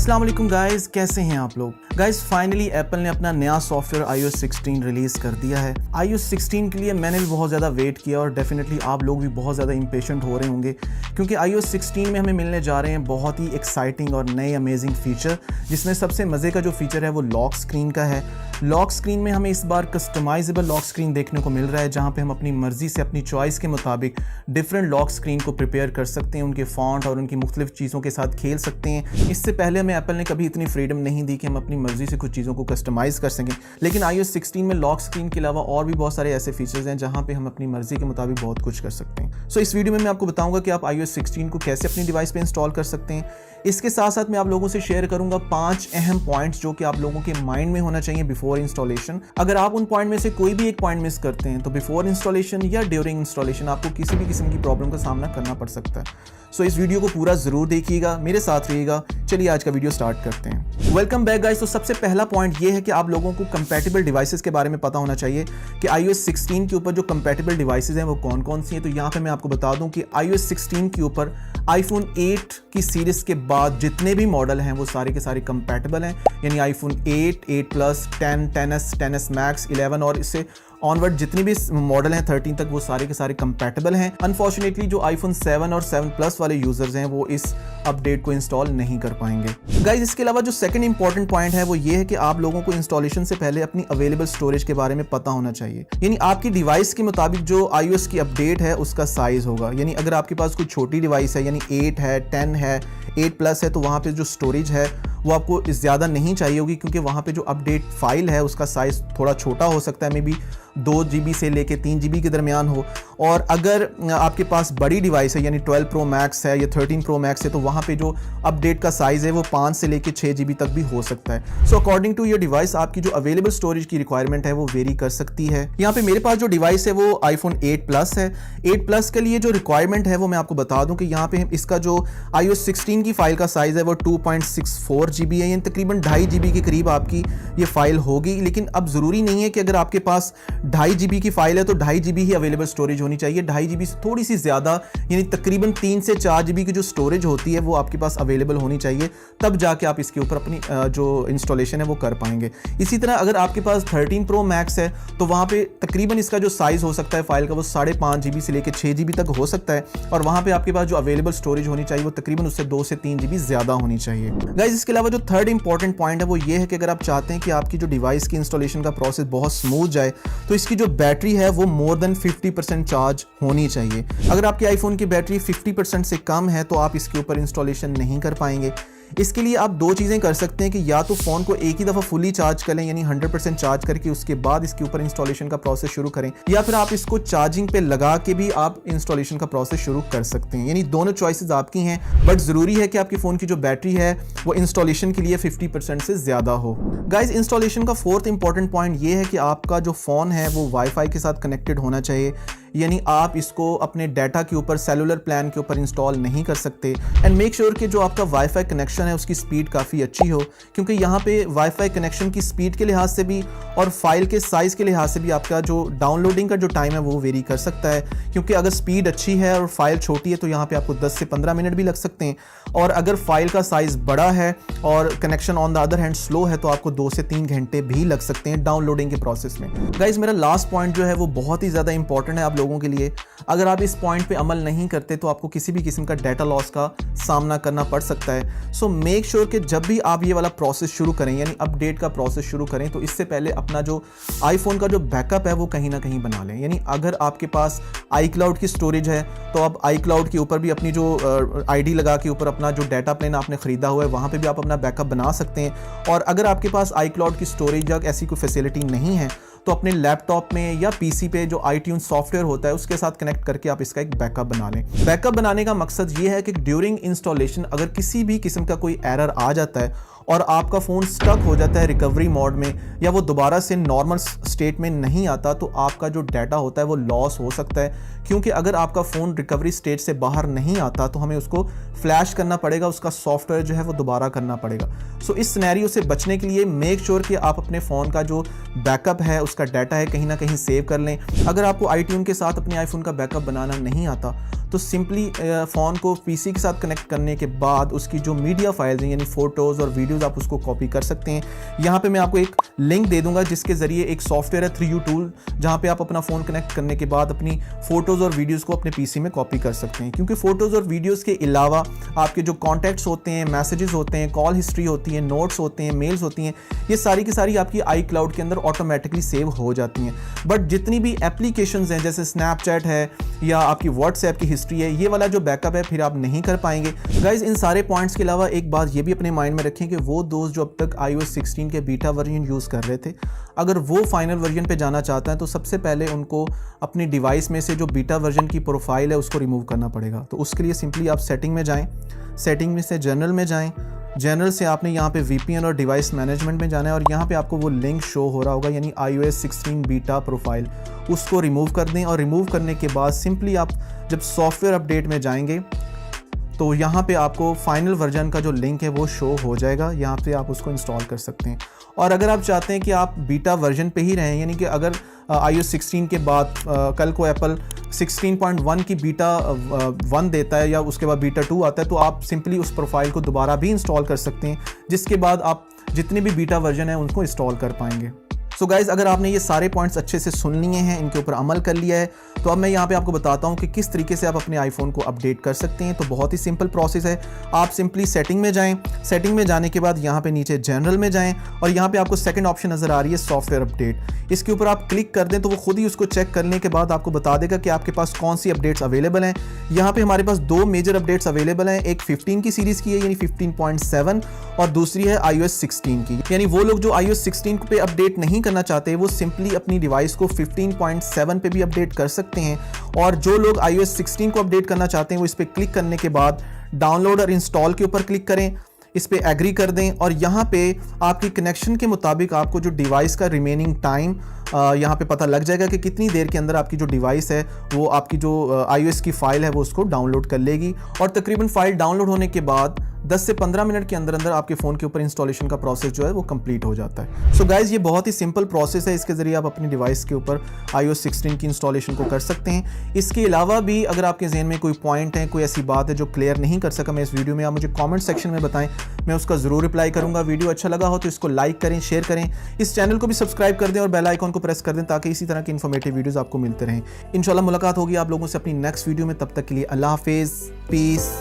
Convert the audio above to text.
अस्सलाम वालेकुम गाइस, कैसे हैं आप लोग। गाइस फाइनली एप्पल ने अपना नया सॉफ्टवेयर iOS 16 रिलीज कर दिया है। iOS 16 के लिए मैंने भी बहुत ज़्यादा वेट किया और डेफिनेटली आप लोग भी बहुत ज़्यादा इम्पेशेंट हो रहे होंगे, क्योंकि iOS 16 में हमें मिलने जा रहे हैं बहुत ही एक्साइटिंग और नए अमेजिंग फीचर, जिसमें सबसे मज़े का जो फीचर है वो लॉक स्क्रीन का है। लॉक स्क्रीन में हमें इस बार कस्टमाइजेबल लॉक स्क्रीन देखने को मिल रहा है, जहाँ पे हम अपनी मर्जी से अपनी चॉइस के मुताबिक डिफरेंट लॉक स्क्रीन को प्रिपेयर कर सकते हैं, उनके फॉन्ट और उनकी मुख्तलिफ चीज़ों के साथ खेल सकते हैं। इससे पहले हमें एप्पल ने कभी इतनी फ्रीडम नहीं दी कि हम अपनी मर्जी से कुछ चीज़ों को कस्टमाइज़ कर सकें, लेकिन iOS 16 में लॉक स्क्रीन के अलावा और भी बहुत सारे ऐसे फीचर्स हैं जहाँ पे हम अपनी मर्जी के मुताबिक बहुत कुछ कर सकते हैं। सो इस वीडियो में मैं आपको बताऊंगा कि आप iOS 16 को कैसे अपनी डिवाइस पे इंस्टॉल कर सकते हैं। इसके साथ साथ मैं आप लोगों से शेयर करूंगा 5 अहम पॉइंट्स जो कि आप लोगों के माइंड में होना चाहिए बिफोर इंस्टॉलेशन। अगर आप उन पॉइंट में से कोई भी एक पॉइंट मिस करते हैं तो बिफोर इंस्टॉलेशन या ड्यूरिंग इंस्टॉलेशन आपको किसी भी किस्म की प्रॉब्लम का सामना करना पड़ सकता है। सो इस वीडियो को पूरा जरूर देखिएगा, मेरे साथ रहिएगा। चलिए आज का वीडियो स्टार्ट करते हैं। Welcome back guys. तो सबसे पहला पॉइंट ये है कि आप लोगों को कंपैटिबल डिवाइसेस के बारे में पता होना चाहिए कि iOS 16 के ऊपर जो कंपैटिबल डिवाइसेस हैं वो कौन कौन सी हैं। तो यहाँ पे मैं आपको बता दूं कि iOS 16 के ऊपर iPhone 8 की सीरीज के बाद जितने भी मॉडल हैं वो सारे के सारे कंपैटिबल हैं, यानी iPhone 8, 8 Plus, 10, 10s, 10s Max, 11 और इससे ऑनवर्ड जितने भी मॉडल हैं 13 तक वो सारे के सारे कंपैटिबल हैं। अनफॉर्चुनेटली जो iPhone 7 और 7 Plus वाले यूजर्स हैं वो इस अपडेट को इंस्टॉल नहीं कर पाएंगे। गाइस इसके अलावा जो सेकंड इंपॉर्टेंट पॉइंट है वो ये है कि आप लोगों को इंस्टॉलेशन से पहले अपनी अवेलेबल स्टोरेज के बारे में पता होना चाहिए, यानी आपकी डिवाइस के मुताबिक जो iOS की अपडेट है उसका साइज होगा। यानी अगर आपके पास कोई छोटी डिवाइस है, यानी 8 है, 10 है, 8 Plus है, तो वहाँ पे जो स्टोरेज है वो आपको ज़्यादा नहीं चाहिए होगी, क्योंकि वहाँ पे जो अपडेट फाइल है उसका साइज़ थोड़ा छोटा हो सकता है, मे बी 2 GB से लेके 3 GB के दरमियान हो। और अगर आपके पास बड़ी डिवाइस है, यानी 12 Pro Max है या 13 Pro Max है, तो वहाँ पे जो अपडेट का साइज़ है वो 5 से लेके 6 GB तक भी हो सकता है। So according to your device आपकी जो अवेलेबल स्टोरेज की रिक्वायरमेंट है वो वेरी कर सकती है। यहाँ पे मेरे पास जो डिवाइस है वो iPhone 8 Plus है। 8 Plus के लिए जो रिक्वायरमेंट है वो मैं आपको बता दूं कि यहाँ पे इसका जो iOS 16 की फाइल का साइज़ है वो 2.64 GB है, यानी तकरीबन 2.5 GB के करीब आपकी ये फाइल होगी। लेकिन अब ज़रूरी नहीं है कि अगर आपके पास 2.5 GB की फाइल है तो 2.5 GB ही अवेलेबल स्टोरेज होनी चाहिए। 2.5 GB से थोड़ी सी ज़्यादा, यानी तकरीबन 3 से 4 GB की जो स्टोरेज होती है वो आपके पास अवेलेबल होनी चाहिए, तब जाके आप इसके ऊपर अपनी जो इंस्टॉलेशन है वो कर पाएंगे। इसी तरह अगर आपके पास 13 Pro Max है तो वहाँ पे तकरीबन इसका जो साइज़ हो सकता है फाइल का वो 5.5 GB से लेकर 6 GB तक हो सकता है, और वहाँ पे आपके पास जो अवेलेबल स्टोरेज होनी चाहिए वो तकरीबन उससे 2 से 3 GB ज़्यादा होनी चाहिए। गाइस इसके अलावा जो थर्ड इंपॉर्टेंट पॉइंट है वो ये है कि अगर आप चाहते हैं कि आपकी जो डिवाइस की इंस्टॉलेशन का प्रोसेस बहुत स्मूथ जाए तो इसकी जो बैटरी है वो मोर देन 50% चार्ज होनी चाहिए। अगर आपके आईफोन की बैटरी 50% से कम है तो आप इसके ऊपर इंस्टॉलेशन नहीं कर पाएंगे। इसके लिए आप 2 चीज़ें कर सकते हैं कि या तो फ़ोन को एक ही दफ़ा फुली चार्ज कर लें, यानी 100% चार्ज करके उसके बाद इसके ऊपर इंस्टॉलेशन का प्रोसेस शुरू करें, या फिर आप इसको चार्जिंग पे लगा के भी आप इंस्टॉलेशन का प्रोसेस शुरू कर सकते हैं। यानी दोनों चॉइसेस आपकी हैं, बट ज़रूरी है कि आपके फ़ोन की जो बैटरी है वो इंस्टॉलेशन के लिए 50% से ज़्यादा हो। गाइज इंस्टॉलेशन का फोर्थ इंपॉर्टेंट पॉइंट ये है कि आपका जो फ़ोन है वो वाईफाई के साथ कनेक्टेड होना चाहिए, यानी आप इसको अपने डाटा के ऊपर सेलुलर प्लान के ऊपर इंस्टॉल नहीं कर सकते। एंड मेक श्योर कि जो आपका वाईफाई कनेक्शन है उसकी स्पीड काफ़ी अच्छी हो, क्योंकि यहाँ पे वाईफाई कनेक्शन की स्पीड के लिहाज से भी और फाइल के साइज़ के लिहाज से भी आपका जो डाउनलोडिंग का जो टाइम है वो वेरी कर सकता है। क्योंकि अगर स्पीड अच्छी है और फाइल छोटी है तो यहाँ पे आपको 10 से 15 मिनट भी लग सकते हैं, और अगर फाइल का साइज़ बड़ा है और connection on the other hand slow है तो आपको 2 से 3 घंटे भी लग सकते हैं डाउनलोडिंग के प्रोसेस में। गाइज मेरा लास्ट पॉइंट जो है वो बहुत ही ज़्यादा इंपॉर्टेंट है आप लोगों के लिए। अगर आप इस पॉइंट पे अमल नहीं करते तो आपको किसी भी किस्म का डाटा लॉस का सामना करना पड़ सकता है। सो मेक श्योर कि जब भी आप ये वाला प्रोसेस शुरू करें, यानी अपडेट का प्रोसेस शुरू करें, तो इससे पहले अपना जो आईफोन का जो बैकअप है वो कहीं ना कहीं बना लें। यानी अगर आपके पास iCloud की स्टोरेज है तो आप iCloud के ऊपर भी अपनी जो आईडी लगा के ऊपर अपना जो डाटा प्लान आपने ख़रीदा हुआ है वहाँ पे भी आप अपना बैकअप बना सकते हैं। और अगर आपके पास iCloud की स्टोरेज या ऐसी कोई फैसिलिटी नहीं है तो अपने लैपटॉप में या पीसी पे जो iTunes सॉफ्टवेयर होता है उसके साथ कनेक्ट करके आप इसका एक बैकअप बना लें। बैकअप बनाने का मकसद ये है कि ड्यूरिंग इंस्टॉलेशन अगर किसी भी किस्म का कोई एरर आ जाता है और आपका फ़ोन स्टक हो जाता है रिकवरी मोड में या वो दोबारा से नॉर्मल स्टेट में नहीं आता, तो आपका जो डाटा होता है वो लॉस हो सकता है। क्योंकि अगर आपका फ़ोन रिकवरी स्टेट से बाहर नहीं आता तो हमें उसको फ्लैश करना पड़ेगा, उसका सॉफ्टवेयर जो है वो दोबारा करना पड़ेगा। सो इस सिनेरियो से बचने के लिए मेक श्योर कि आप अपने फ़ोन का जो बैकअप है, उसका डाटा है, कहीं ना कहीं सेव कर लें। अगर आपको iTunes के साथ अपने आईफोन का बैकअप बनाना नहीं आता तो सिंपली फ़ोन को पीसी के साथ कनेक्ट करने के बाद उसकी जो मीडिया फाइल्स हैं यानी फ़ोटोज़ और वीडियोज़ आप उसको कॉपी कर सकते हैं। यहाँ पे मैं आपको एक लिंक दे दूंगा जिसके ज़रिए एक सॉफ्टवेयर है 3U टूल, जहाँ पे आप अपना फ़ोन कनेक्ट करने के बाद अपनी फ़ोटोज़ और वीडियोज़ को अपने पीसी में कॉपी कर सकते हैं। क्योंकि फ़ोटोज़ और वीडियोज़ के अलावा आपके जो कॉन्टैक्ट्स होते हैं, मैसेजेस होते हैं, कॉल हिस्ट्री होती है, नोट्स होते हैं, मेल्स होती हैं, ये सारी की सारी आपकी iCloud के अंदर ऑटोमेटिकली सेव हो जाती हैं। बट जितनी भी एप्लीकेशंस हैं जैसे स्नैपचैट है या आपकी व्हाट्सएप की हिस्ट्री है, ये वाला जो बैकअप है फिर आप नहीं कर पाएंगे। गाइज इन सारे पॉइंट्स के अलावा एक बात ये भी अपने माइंड में रखें कि वो दोस्त जो अब तक iOS 16 के बीटा वर्जन यूज़ कर रहे थे, अगर वो फाइनल वर्जन पे जाना चाहता है तो सबसे पहले उनको अपनी डिवाइस में से जो बीटा वर्जन की प्रोफाइल है उसको रिमूव करना पड़ेगा। तो उसके लिए सिंपली आप सेटिंग में जाएं, सेटिंग में से जनरल में जाएं, जनरल से आपने यहाँ पे VPN और डिवाइस मैनेजमेंट में जाना है और यहाँ पे आपको वो लिंक शो हो रहा होगा यानी iOS 16 बीटा प्रोफाइल, उसको रिमूव कर दें। और रिमूव करने के बाद सिंपली आप जब सॉफ्टवेयर अपडेट में जाएंगे तो यहाँ पे आपको फाइनल वर्जन का जो लिंक है वो शो हो जाएगा, यहाँ पे आप उसको इंस्टॉल कर सकते हैं। और अगर आप चाहते हैं कि आप बीटा वर्जन पे ही रहें, यानी कि अगर iOS 16 के बाद कल को एप्पल 16.1 की बीटा 1 देता है या उसके बाद बीटा 2 आता है, तो आप सिंपली उस प्रोफाइल को दोबारा भी इंस्टॉल कर सकते हैं, जिसके बाद आप जितने भी बीटा वर्जन है उनको इंस्टॉल कर पाएंगे। सो गाइज़ अगर आपने ये सारे पॉइंट्स अच्छे से सुन लिए हैं, इनके ऊपर अमल कर लिया है, तो अब मैं यहाँ पे आपको बताता हूँ कि किस तरीके से आप अपने आईफोन को अपडेट कर सकते हैं। तो बहुत ही सिंपल प्रोसेस है। आप सिंपली सेटिंग में जाएं, सेटिंग में जाने के बाद यहाँ पे नीचे जनरल में जाएं और यहाँ पे आपको सेकंड ऑप्शन नज़र आ रही है सॉफ्टवेयर अपडेट। इसके ऊपर आप क्लिक कर दें तो वो खुद ही उसको चेक करने के बाद आपको बता देगा कि आपके पास कौन सी अपडेट्स अवेलेबल हैं। यहाँ पे हमारे पास दो मेजर अपडेट्स अवेलेबल हैं, एक 15 की सीरीज़ की है यानी 15.7 और दूसरी है iOS 16 की। यानी वो लोग जो iOS 16 पे अपडेट नहीं करना चाहते वो सिंपली अपनी डिवाइस को 15.7 पे भी अपडेट कर सकते हैं, और जो लोग iOS 16 को अपडेट करना चाहते हैं वो इस पर क्लिक करने के बाद डाउनलोड और इंस्टॉल के ऊपर क्लिक करें, इस पे एग्री कर दें और यहाँ पे आपकी कनेक्शन के मुताबिक आपको जो डिवाइस का रिमेनिंग टाइम यहाँ पे पता लग जाएगा कि कितनी देर के अंदर आपकी जो डिवाइस है वो आपकी जो iOS की फाइल है वो उसको डाउनलोड कर लेगी। और तकरीबन फाइल डाउनलोड होने के बाद 10 से 15 मिनट के अंदर अंदर आपके फ़ोन के ऊपर इंस्टॉलेशन का प्रोसेस जो है वो कंप्लीट हो जाता है। सो गाइज़ ये बहुत ही सिंपल प्रोसेस है, इसके ज़रिए आप अपनी डिवाइस के ऊपर iOS 16 की इंस्टॉलेशन को कर सकते हैं। इसके अलावा भी अगर आपके जहन में कोई पॉइंट है, कोई ऐसी बात है जो क्लियर नहीं कर सका मैं इस वीडियो में, आप मुझे कॉमेंट सेक्शन में बताएं, मैं उसका ज़रूर रिप्लाई करूँगा। वीडियो अच्छा लगा हो तो इसको लाइक करें, शेयर करें, इस चैनल को भी सब्सक्राइब कर दें और बेल आइकॉन को प्रेस कर दें ताकि इसी तरह की इन्फॉर्मेटिव वीडियोज़ आपको मिलते रहें। इंशाल्लाह मुलाकात होगी आप लोगों से अपनी नेक्स्ट वीडियो में, तब तक के लिए अल्लाह हाफिज़, पीस।